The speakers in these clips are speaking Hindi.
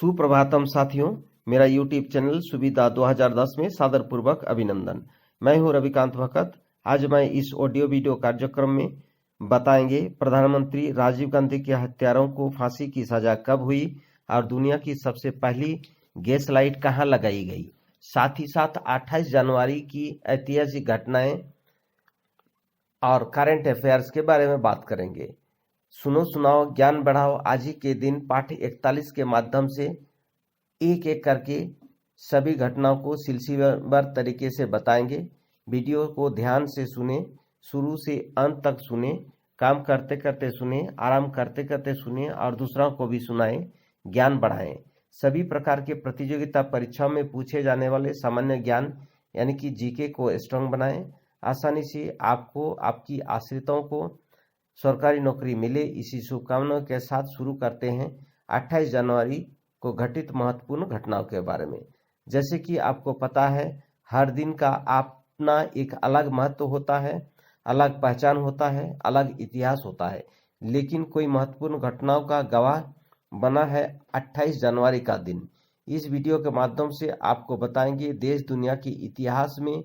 सुप्रभातम साथियों, मेरा यूट्यूब चैनल सुविधा 2010 में सादर पूर्वक अभिनंदन। मैं हूं रविकांत भगत। आज मैं इस ऑडियो वीडियो कार्यक्रम में बताएंगे प्रधानमंत्री राजीव गांधी के हत्यारों को फांसी की सजा कब हुई और दुनिया की सबसे पहली गैस लाइट कहां लगाई गई। साथ ही साथ 28 जनवरी की ऐतिहासिक घटनाएं और करंट अफेयर्स के बारे में बात करेंगे। सुनो सुनाओ ज्ञान बढ़ाओ आज ही के दिन पाठ 41 के माध्यम से एक एक करके सभी घटनाओं को सिलसिलेवार तरीके से बताएंगे। वीडियो को ध्यान से सुने, शुरू से अंत तक सुने, काम करते करते सुने, आराम करते करते सुने और दूसरों को भी सुनाएं, ज्ञान बढ़ाएं। सभी प्रकार के प्रतियोगिता परीक्षाओं में पूछे जाने वाले सामान्य ज्ञान यानी कि जीके को स्ट्रांग बनाएं। आसानी से आपको, आपकी आश्रितों को सरकारी नौकरी मिले, इसी शुभकामनाओं के साथ शुरू करते हैं 28 जनवरी को घटित महत्वपूर्ण घटनाओं के बारे में। जैसे कि आपको पता है, हर दिन का अपना एक अलग महत्व होता है, अलग पहचान होता है, अलग इतिहास होता है, लेकिन कोई महत्वपूर्ण घटनाओं का गवाह बना है 28 जनवरी का दिन। इस वीडियो के माध्यम से आपको बताएंगे देश दुनिया के इतिहास में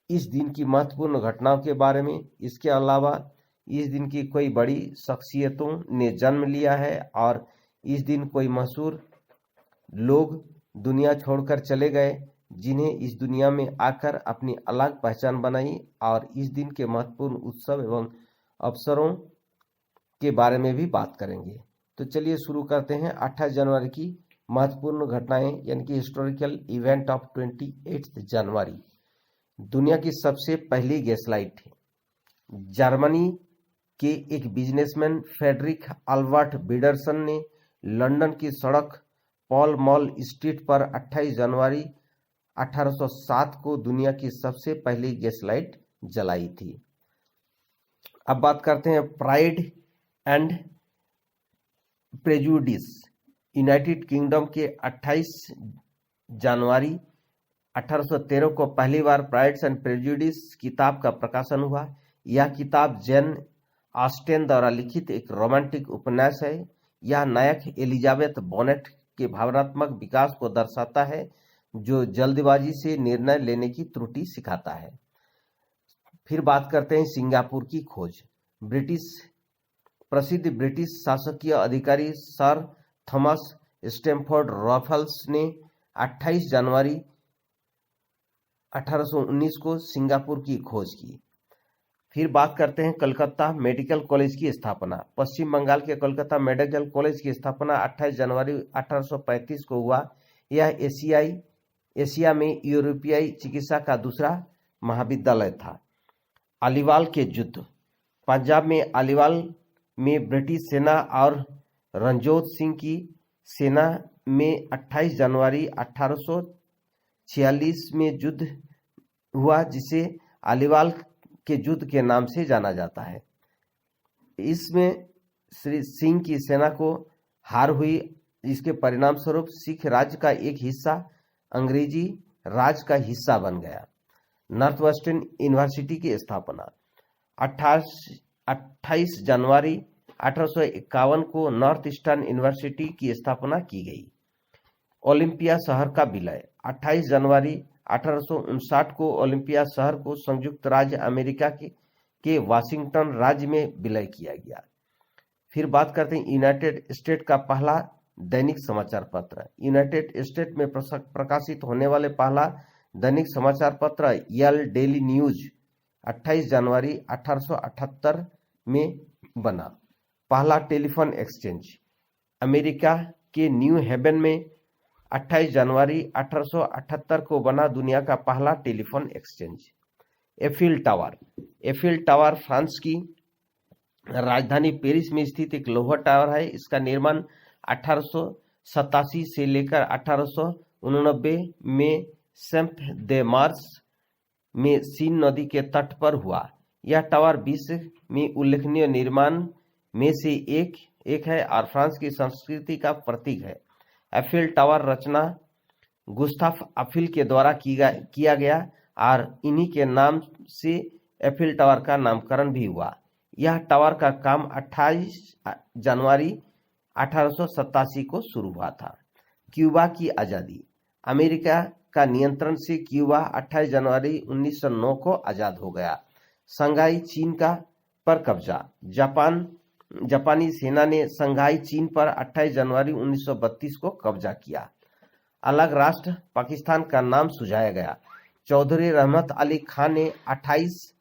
इस दिन की महत्वपूर्ण घटनाओं के बारे में। इसके अलावा इस दिन की कोई बड़ी शख्सियतों ने जन्म लिया है और इस दिन कोई मशहूर लोग दुनिया छोड़कर चले गए जिन्हें इस दुनिया में आकर अपनी अलग पहचान बनाई, और इस दिन के महत्वपूर्ण उत्सव एवं अवसरों के बारे में भी बात करेंगे। तो चलिए शुरू करते हैं 28 जनवरी की महत्वपूर्ण घटनाएं यानी कि हिस्टोरिकल इवेंट ऑफ 28 जनवरी। दुनिया की सबसे पहली गैस लाइट जर्मनी के एक बिजनेसमैन फ्रेडरिक अल्बर्ट बिडरसन ने लंदन की सड़क पॉल मॉल स्ट्रीट पर 28 जनवरी 1807 को दुनिया की सबसे पहली गैस लाइट जलाई थी। अब बात करते हैं pride and prejudice. United kingdom के 28 जनवरी 1813 को पहली बार प्राइड्स एंड प्रेजुडिस किताब का प्रकाशन हुआ। यह किताब जेन ऑस्टेन द्वारा लिखित एक रोमांटिक उपन्यास है। यह नायक एलिजाबेथ बॉनेट के भावनात्मक विकास को दर्शाता है जो जल्दबाजी से निर्णय लेने की त्रुटि सिखाता है। फिर बात करते हैं सिंगापुर की खोज। प्रसिद्ध ब्रिटिश शासकीय अधिकारी सर थॉमस स्टैमफोर्ड रफल्स ने 28 जनवरी 1819 को सिंगापुर की खोज की। फिर बात करते हैं कलकत्ता मेडिकल कॉलेज की स्थापना। पश्चिम बंगाल के कलकत्ता मेडिकल कॉलेज की स्थापना 28 जनवरी 1835 को हुआ। यह एशिया में यूरोपीय चिकित्सा का दूसरा महाविद्यालय था। अलीवाल के युद्ध। पंजाब में अलीवाल में ब्रिटिश सेना और रणजोत सिंह की सेना में 28 जनवरी 1846 में युद्ध हुआ, जिसे अलीवाल के युद्ध के नाम से जाना जाता है। इसमें श्री सिंह की सेना को हार हुई। इसके परिणाम स्वरूप सिख राज्य का एक हिस्सा अंग्रेजी राज का हिस्सा बन गया। नॉर्थ वेस्टर्न यूनिवर्सिटी की स्थापना 28 जनवरी 1851 को नॉर्थ ईस्टर्न यूनिवर्सिटी की स्थापना की गई। ओलंपिया शहर का विलय 28 जनवरी 1859 को ओलंपिया शहर को संयुक्त राज्य अमेरिका के वाशिंगटन राज्य में विलय किया गया। फिर बात करते हैं यूनाइटेड स्टेट का पहला दैनिक समाचार पत्र। यूनाइटेड स्टेट में प्रकाशित होने वाले पहला दैनिक समाचार पत्र यल डेली न्यूज 28 जनवरी 1878 में बना। पहला टेलीफोन एक्सचेंज अमेरिका के न्यू हेवन में 28 जनवरी 1878 को बना दुनिया का पहला telephone exchange. Eiffel tower France की राजधानी पेरिस में स्थित एक लोहा टावर है। इसका निर्माण 1887 से लेकर 1889 में सेंट दे मार्स में सीन नदी के तट पर हुआ। यह टावर विश्व में उल्लेखनीय निर्माण में से एक है और फ्रांस की संस्कृति का प्रतीक है। एफिल टावर रचना गुस्ताफ एफिल के द्वारा किया गया और इन्हीं के नाम से एफिल टावर का नामकरण भी हुआ। यह टावर का काम 28 जनवरी 1887 को शुरू हुआ था। क्यूबा की आज़ादी। अमेरिका का नियंत्रण से क्यूबा 28 जनवरी 1909 को आज़ाद हो गया। संघाई चीन का पर कब्जा। जापानी सेना ने संघाई चीन पर 28 जनवरी 1932 को कब्जा किया। अलग राष्ट्र पाकिस्तान का नाम सुझाया गया। चौधरी रहमत अली खान ने 28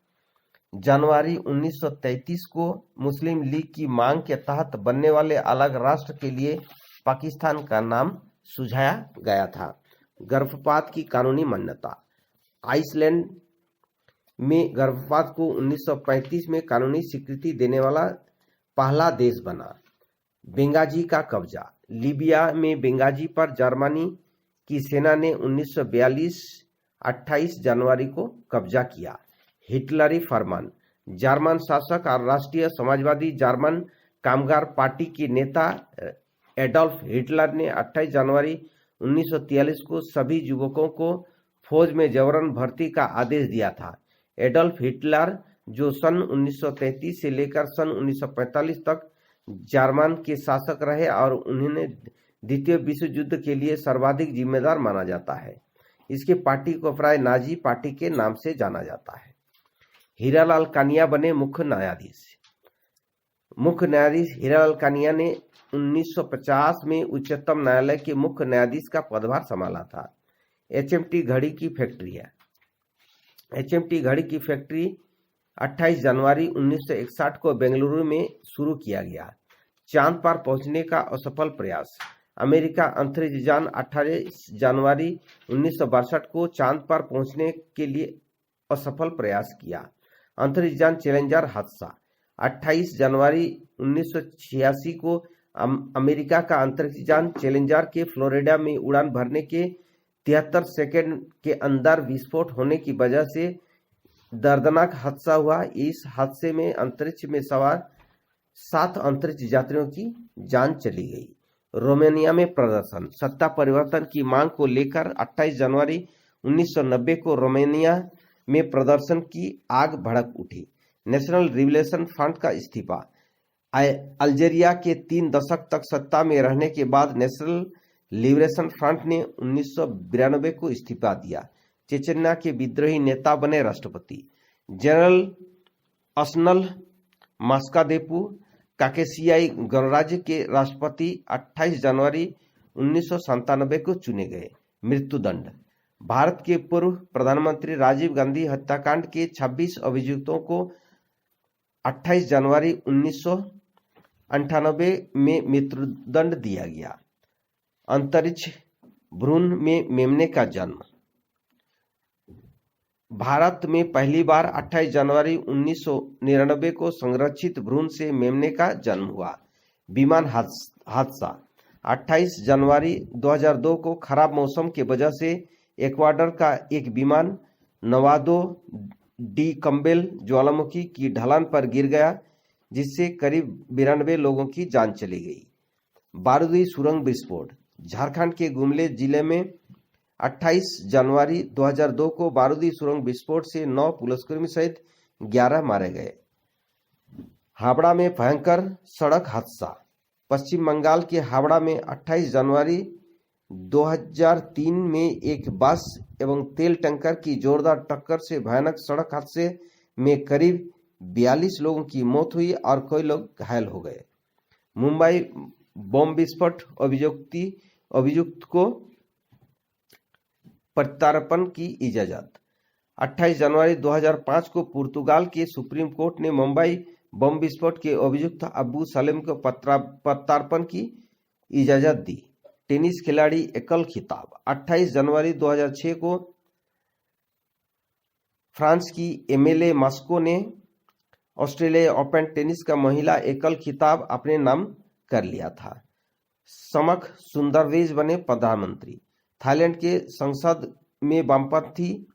जनवरी 1933 को मुस्लिम लीग की मांग के तहत बनने वाले अलग राष्ट्र के लिए पाकिस्तान का नाम सुझाया गया था। गर्भपात की कानूनी मान्यता। आइसलैंड में गर्भपात को 1935 में कानूनी स्वीकृति देने वाला पहला देश बना। बेंगाजी का कब्जा। लीबिया में बेंगाजी पर जर्मनी की सेना ने 1942 28 जनवरी को कब्जा किया। हिटलरी फरमान। जर्मन शासक और राष्ट्रीय समाजवादी जर्मन कामगार पार्टी के नेता एडोल्फ हिटलर ने 28 जनवरी 1943 को सभी युवकों को फौज में जबरन भर्ती का आदेश दिया था। एडोल्फ हिटलर, जो सन 1933 से लेकर सन 1945 तक जर्मन के शासक रहे और उन्हें द्वितीय विश्व युद्ध के लिए सर्वाधिक जिम्मेदार माना जाता है, इसके पार्टी को प्राय नाजी पार्टी के नाम से जाना जाता है। हीरालाल कानिया बने मुख्य न्यायाधीश। मुख्य न्यायाधीश हीरालाल कानिया ने 1950 में उच्चतम न्यायालय के मुख्य न्यायाधीश का पदभार संभाला था। एचएमटी घड़ी की फैक्ट्री है। एचएमटी घड़ी की फैक्ट्री 28 जनवरी 1961 को बेंगलुरु में शुरू किया गया। चांद पर पहुंचने का असफल प्रयास। अमेरिका अंतरिक्ष यान 18 जनवरी 1962 को चांद पर पहुंचने के लिए असफल प्रयास किया। अंतरिक्ष यान चैलेंजर हादसा। 28 जनवरी 1986 को अमेरिका का अंतरिक्ष यान चैलेंजर के फ्लोरिडा में उड़ान भरने के 73 सेकंड के अंदर विस्फोट होने की वजह से दर्दनाक हादसा हुआ। इस हादसे में अंतरिक्ष में सवार 7 अंतरिक्ष यात्रियों की जान चली गई। रोमानिया में प्रदर्शन। सत्ता परिवर्तन की मांग को लेकर 28 जनवरी 1990 को रोमानिया में प्रदर्शन की आग भड़क उठी। नेशनल रिवोल्यूशन फ्रंट का इस्तीफा। अल्जीरिया के 3 दशक तक सत्ता में रहने के बाद नेशनल लिबरेशन फ्रंट ने 1992 को इस्तीफा दिया। चेचन्या के विद्रोही नेता बने राष्ट्रपति। जनरल असनल मास्कादेपू काकेशियाई गणराज्य के राष्ट्रपति 28 जनवरी 1997 को चुने गए। मृत्युदंड। भारत के पूर्व प्रधानमंत्री राजीव गांधी हत्याकांड के 26 अभियुक्तों को 28 जनवरी 1998 में मृत्युदंड दिया गया। अंतरिक्ष भ्रूण में मेमने का जन्म। भारत में पहली बार 28 जनवरी 1999 को संरक्षित भ्रूण से मेमने का जन्म हुआ। विमान हादसा। 28 जनवरी 2002 को खराब मौसम की वजह से इक्वाडोर का एक विमान नवादो डी कंबेल ज्वालामुखी की ढलान पर गिर गया, जिससे करीब 92 लोगों की जान चली गई। बारूदी सुरंग विस्फोट। झारखंड के गुमले जिले में 28 जनवरी 2002 को बारूदी सुरंग विस्फोट से 9 पुलिसकर्मी सहित 11 मारे गए। हावड़ा में भयंकर सड़क हादसा। पश्चिम बंगाल के हावड़ा में 28 जनवरी 2003 में एक बस एवं तेल टैंकर की जोरदार टक्कर से भयानक सड़क हादसे में करीब 42 लोगों की मौत हुई और कई लोग घायल हो गए। मुंबई बम विस्फोट। अभियुक्त को प्रत्यार्पण की इजाजत। 28 जनवरी 2005 को पुर्तगाल के सुप्रीम कोर्ट ने मुंबई बम विस्फोट के अभियुक्त अबू सलेम को प्रत्यार्पण की इजाजत दी। टेनिस खिलाड़ी एकल खिताब। 28 जनवरी 2006 को फ्रांस की एमिले मस्को ने ऑस्ट्रेलिया ओपन टेनिस का महिला एकल खिताब अपने नाम कर लिया था। समख सुंदरवेज बने प्रधानमंत्री। थाईलैंड के संसद में वामपंथी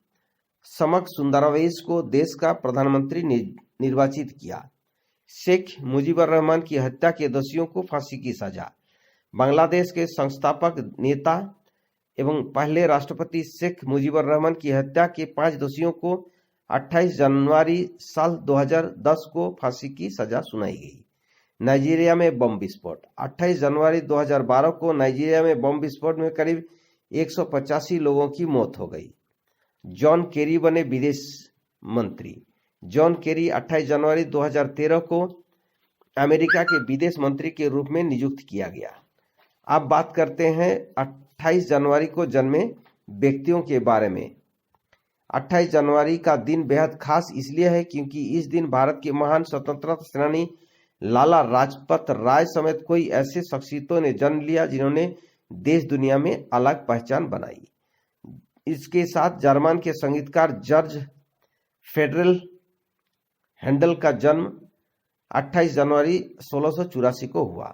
समख सुंदरवेज को देश का प्रधानमंत्री निर्वाचित किया। शेख मुजीबुर रहमान की हत्या के दोषियों को फांसी की सजा। बांग्लादेश के संस्थापक नेता एवं पहले राष्ट्रपति शेख मुजीबुर रहमान की हत्या के 5 दोषियों को 28 जनवरी साल 2010 को फांसी की सजा सुनाई गई। नाइजीरिया में बम विस्फोट। 28 जनवरी 2012 को नाइजीरिया में बम विस्फोट में करीब 185 लोगों की मौत हो गई। जॉन केरी बने विदेश मंत्री। जॉन केरी 28 जनवरी 2013 को अमेरिका के विदेश मंत्री के रूप में नियुक्त किया गया। अब बात करते हैं 28 जनवरी को जन्मे व्यक्तियों के बारे में। 28 जनवरी का दिन बेहद खास इसलिए है क्योंकि इस दिन भारत के महान स्वतंत्रता सेनानी लाला लाजपत राय समेत कोई ऐसे शख्सियतों ने जन्म लिया जिन्होंने देश दुनिया में अलग पहचान बनाई। इसके साथ जर्मन के संगीतकार जॉर्ज फेडरल हैंडल का जन्म 28 जनवरी 1684 को हुआ।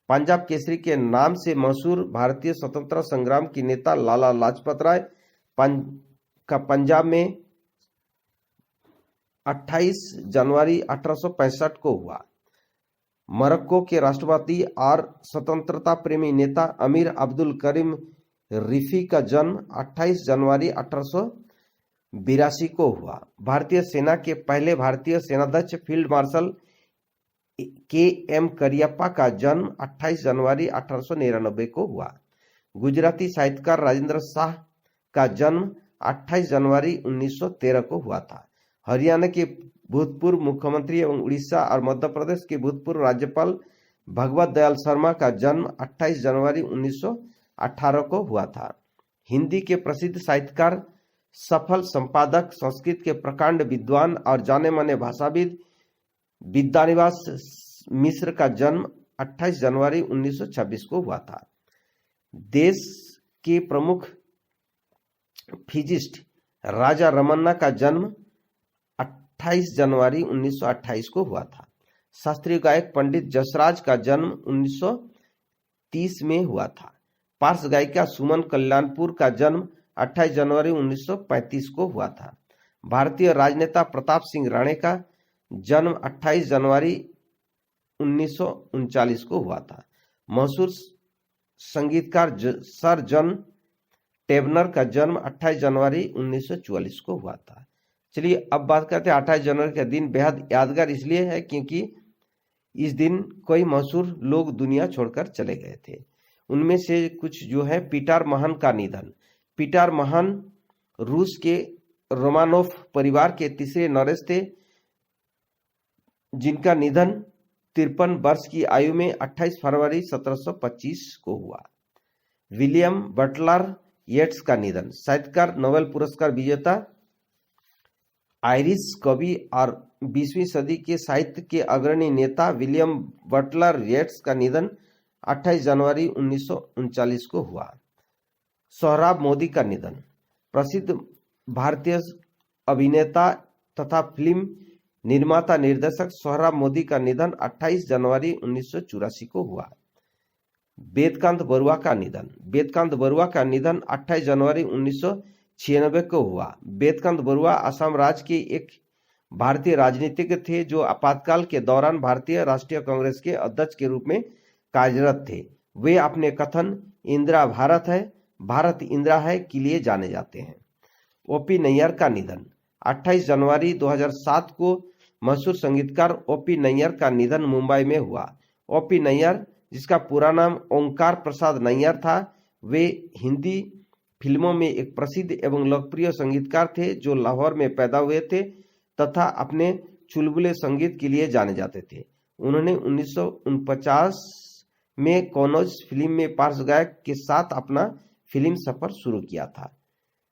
पंजाब केसरी के नाम से मशहूर भारतीय स्वतंत्रता संग्राम की नेता लाला लाजपत राय का पंजाब में 28 जनवरी 1865 को हुआ। मोरक्को के राष्ट्रपति और स्वतंत्रता प्रेमी नेता अमीर अब्दुल करीम रिफी का जन्म 28 जनवरी 1882 को हुआ। भारतीय सेना के पहले भारतीय सेनाध्यक्ष फील्ड मार्शल के.एम. करियप्पा का जन्म 28 जनवरी 1899 को हुआ। गुजराती साहित्यकार राजेंद्र शाह का जन्म 28 जनवरी 1913 को हुआ था। हरियाणा के भूतपूर्व मुख्यमंत्री एवं उड़ीसा और मध्य प्रदेश के भूतपूर्व राज्यपाल भगवत दयाल शर्मा का जन्म 28 जनवरी 1918 को हुआ था। हिंदी के प्रसिद्ध साहित्यकार, सफल संपादक, संस्कृत के प्रकांड विद्वान और जाने माने भाषाविद विद्यानिवास मिश्र का जन्म 28 जनवरी 1926 को हुआ था। देश के प्रमुख फिजिस्ट राजा रमन्ना का जन्म 28 जनवरी 1928 को हुआ था। शास्त्रीय गायक पंडित जसराज का जन्म 1930 में हुआ था। पार्स गायिका सुमन कल्याणपुर का जन्म 28 जनवरी 1935 को हुआ था। भारतीय राजनेता प्रताप सिंह राणे का जन्म 28 जनवरी 1939 को हुआ था। मशहूर संगीतकार सर जॉन टेबनर का जन्म 28 जनवरी 1944 को हुआ था। चलिए अब बात करते हैं 28 जनवरी का दिन बेहद यादगार इसलिए है क्योंकि इस दिन कई मशहूर लोग दुनिया छोड़कर चले गए थे। उनमें से कुछ जो है, पीटर महान का निधन। पीटर महान रूस के रोमानोव परिवार के तीसरे नरेश थे जिनका निधन 53 वर्ष की आयु में 28 फरवरी 1725 को हुआ। विलियम बटलर येट्स का निधन। साहित्यकार, नोबेल पुरस्कार विजेता, आयरिश कवि और 20वीं सदी के साहित्य के अग्रणी नेता विलियम बटलर येट्स का निधन 28 जनवरी 1939 को हुआ। सोहराब मोदी का निधन। प्रसिद्ध भारतीय अभिनेता तथा फिल्म निर्माता निर्देशक सोहराब मोदी का निधन 28 जनवरी 1984 को हुआ। वेदकांत बरुआ का निधन। वेदकांत बरुआ का निधन 28 जनवरी 1996 को हुआ। वेदकांत बरुआ असम राज्य के एक भारतीय राजनीतिज्ञ थे जो आपातकाल के दौरान भारतीय राष्ट्रीय कांग्रेस के अध्यक्ष के रूप में कार्यरत थे। वे अपने कथन इंदिरा भारत है, भारत इंदिरा है के लिए जाने जाते हैं। ओपी नैयर का निधन। 28 जनवरी 2007 को मशहूर संगीतकार ओपी नैयर का निधन मुंबई में हुआ। ओपी नैयर, जिसका पूरा नाम ओंकार प्रसाद नैयर था, वे हिंदी फिल्मों में एक प्रसिद्ध एवं लोकप्रिय संगीतकार थे जो लाहौर में पैदा हुए थे तथा अपने चुलबुले संगीत के लिए जाने जाते थे। उन्होंने 1949 में कनौज फिल्म में पार्श्व गायक के साथ अपना फिल्म सफर शुरू किया था।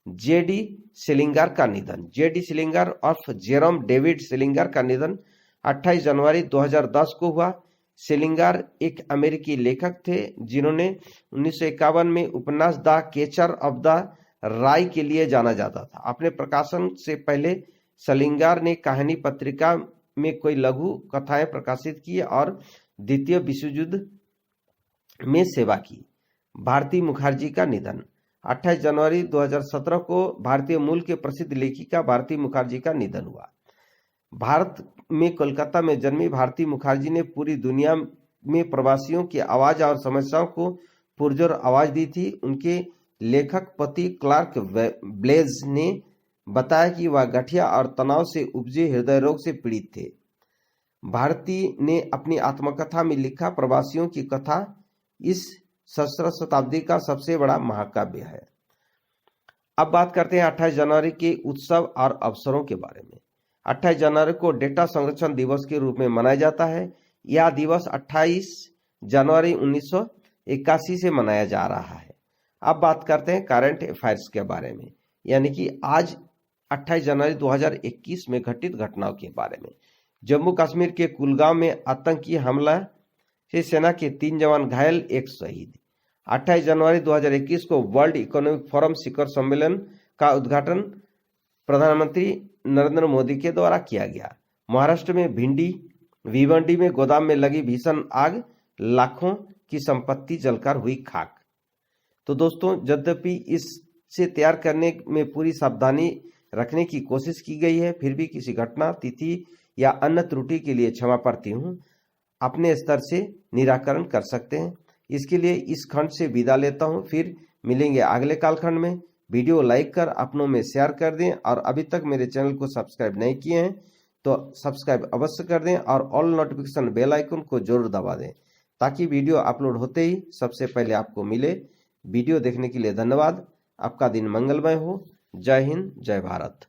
जेडी सेलिंगर का निधन। जेडी सेलिंगर उर्फ जेरोम डेविड सेलिंगर का निधन 28 जनवरी 2010 को हुआ। सेलिंगर एक अमेरिकी लेखक थे जिन्होंने 1951 में उपन्यास द कैचर ऑफ द राई के लिए जाना जाता था। अपने प्रकाशन से पहले सेलिंगर ने कहानी पत्रिका में कई लघु कथाएं प्रकाशित की और द्वितीय विश्व युद्ध में सेवा की। भारती मुखर्जी का निधन। 28 जनवरी 2017 को भारतीय मूल के प्रसिद्ध लेखिका भारती मुखर्जी का निधन हुआ। भारत में कोलकाता में जन्मी भारती मुखर्जी ने पूरी दुनिया में प्रवासियों की आवाज और समस्याओं को पुरजोर आवाज दी थी। उनके लेखक पति क्लार्क ब्लेज ने बताया कि वह गठिया और तनाव से उपजे हृदय रोग से पीड़ित थे। भारती ने अपनी आत्मकथा में लिखा, प्रवासियों की कथा इस सहस्त्र शताब्दी का सबसे बड़ा महाकाव्य है। अब बात करते हैं 28 जनवरी के उत्सव और अवसरों के बारे में। 28 जनवरी को डेटा संरक्षण दिवस के रूप में मनाया जाता है। यह दिवस 28 जनवरी 1981 से मनाया जा रहा है। अब बात करते हैं करंट अफेयर्स के बारे में, यानी कि आज 28 जनवरी 2021 में घटित घटनाओं के बारे में। जम्मू कश्मीर के कुलगांव में आतंकी हमला से सेना के 3 जवान घायल, 1 शहीद। 28 जनवरी 2021 को वर्ल्ड इकोनॉमिक फोरम शिखर सम्मेलन का उद्घाटन प्रधानमंत्री नरेंद्र मोदी के द्वारा किया गया। महाराष्ट्र में भिवंडी में गोदाम में लगी भीषण आग, लाखों की संपत्ति जलकर हुई खाक। तो दोस्तों, यद्यपि इससे तैयार करने में पूरी सावधानी रखने की कोशिश की गई है, फिर भी किसी घटना, तिथि या अन्य त्रुटि के लिए क्षमा प्रार्थी हूँ। अपने स्तर से निराकरण कर सकते हैं। इसके लिए इस खंड से विदा लेता हूँ। फिर मिलेंगे अगले कालखंड में। वीडियो लाइक कर अपनों में शेयर कर दें और अभी तक मेरे चैनल को सब्सक्राइब नहीं किए हैं तो सब्सक्राइब अवश्य कर दें और ऑल नोटिफिकेशन बेल आइकन को जरूर दबा दें ताकि वीडियो अपलोड होते ही सबसे पहले आपको मिले। वीडियो देखने के लिए धन्यवाद। आपका दिन मंगलमय हो। जय हिंद, जय भारत।